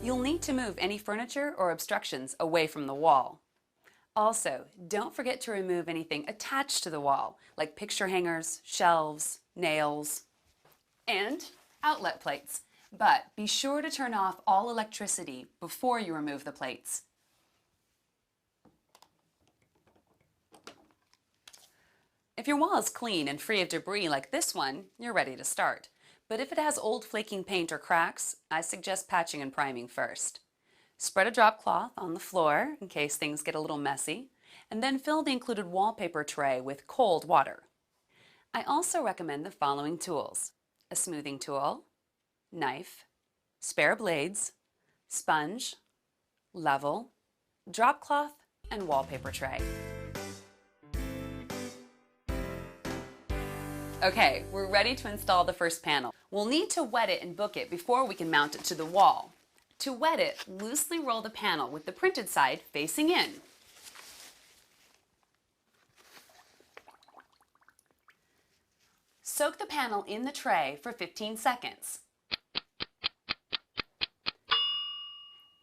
You'll need to move any furniture or obstructions away from the wall. Also, don't forget to remove anything attached to the wall, like picture hangers, shelves, nails, and outlet plates. But be sure to turn off all electricity before you remove the plates. If your wall is clean and free of debris like this one, you're ready to start. But if it has old flaking paint or cracks, I suggest patching and priming first. Spread a drop cloth on the floor in case things get a little messy, and then fill the included wallpaper tray with cold water. I also recommend the following tools: a smoothing tool, knife, spare blades, sponge, level, drop cloth, and wallpaper tray. Okay, we're ready to install the first panel. We'll need to wet it and book it before we can mount it to the wall. To wet it, loosely roll the panel with the printed side facing in. Soak the panel in the tray for 15 seconds.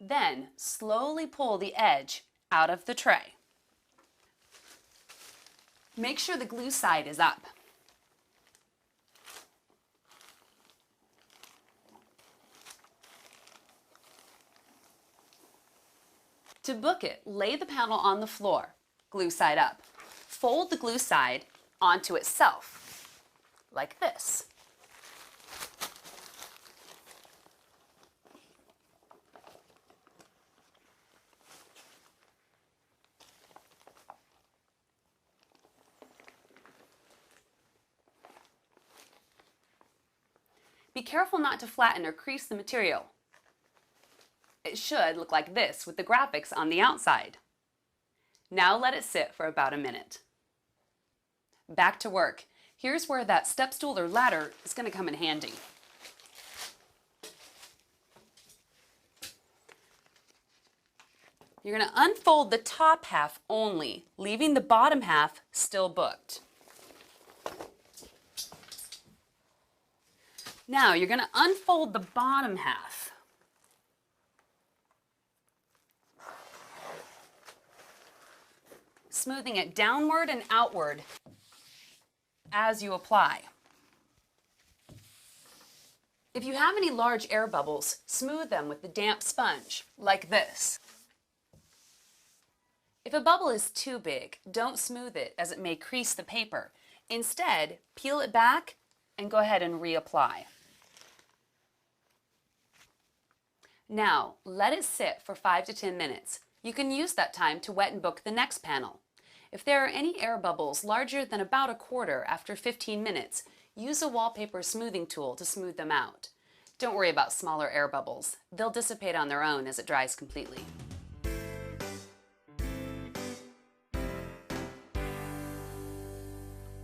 Then slowly pull the edge out of the tray. Make sure the glue side is up. To book it, lay the panel on the floor, glue side up. Fold the glue side onto itself, like this. Be careful not to flatten or crease the material. It should look like this with the graphics on the outside. Now let it sit for about a minute. Back to work. Here's where that step stool or ladder is going to come in handy. You're going to unfold the top half only, leaving the bottom half still booked. Now you're going to unfold the bottom half. Smoothing it downward and outward as you apply. If you have any large air bubbles, smooth them with the damp sponge, like this. If a bubble is too big, don't smooth it as it may crease the paper. Instead, peel it back and go ahead and reapply. Now, let it sit for 5 to 10 minutes. You can use that time to wet and book the next panel. If there are any air bubbles larger than about a quarter after 15 minutes, use a wallpaper smoothing tool to smooth them out. Don't worry about smaller air bubbles. They'll dissipate on their own as it dries completely.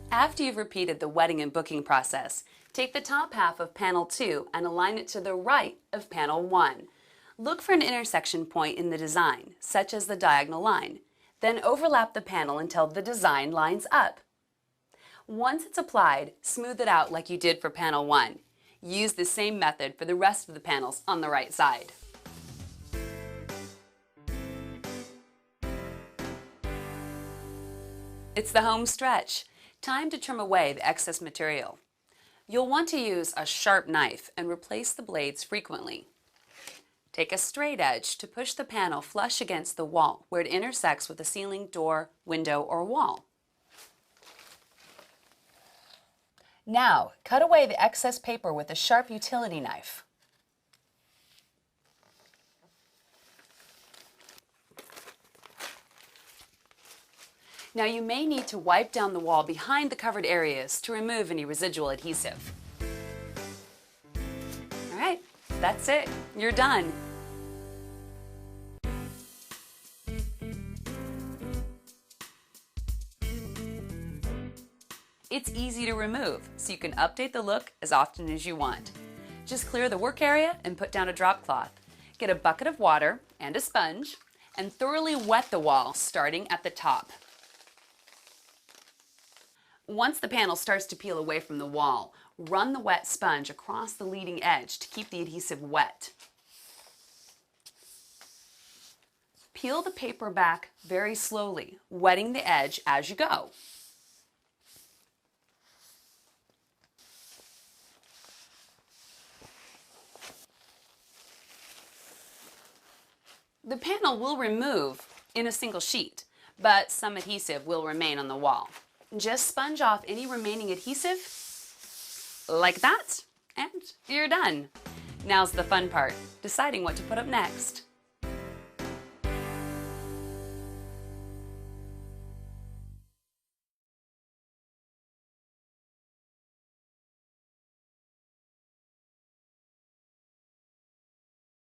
After you've repeated the wetting and booking process, take the top half of panel 2 and align it to the right of panel 1. Look for an intersection point in the design, such as the diagonal line. Then overlap the panel until the design lines up. Once it's applied, smooth it out like you did for panel 1. Use the same method for the rest of the panels on the right side. It's the home stretch. Time to trim away the excess material. You'll want to use a sharp knife and replace the blades frequently. Take a straight edge to push the panel flush against the wall where it intersects with the ceiling, door, window, or wall. Now, cut away the excess paper with a sharp utility knife. Now you may need to wipe down the wall behind the covered areas to remove any residual adhesive. All right, that's it. You're done. It's easy to remove, so you can update the look as often as you want. Just clear the work area and put down a drop cloth. Get a bucket of water and a sponge and thoroughly wet the wall starting at the top. Once the panel starts to peel away from the wall, run the wet sponge across the leading edge to keep the adhesive wet. Peel the paper back very slowly, wetting the edge as you go. The panel will remove in a single sheet, but some adhesive will remain on the wall. Just sponge off any remaining adhesive, like that, and you're done. Now's the fun part, deciding what to put up next.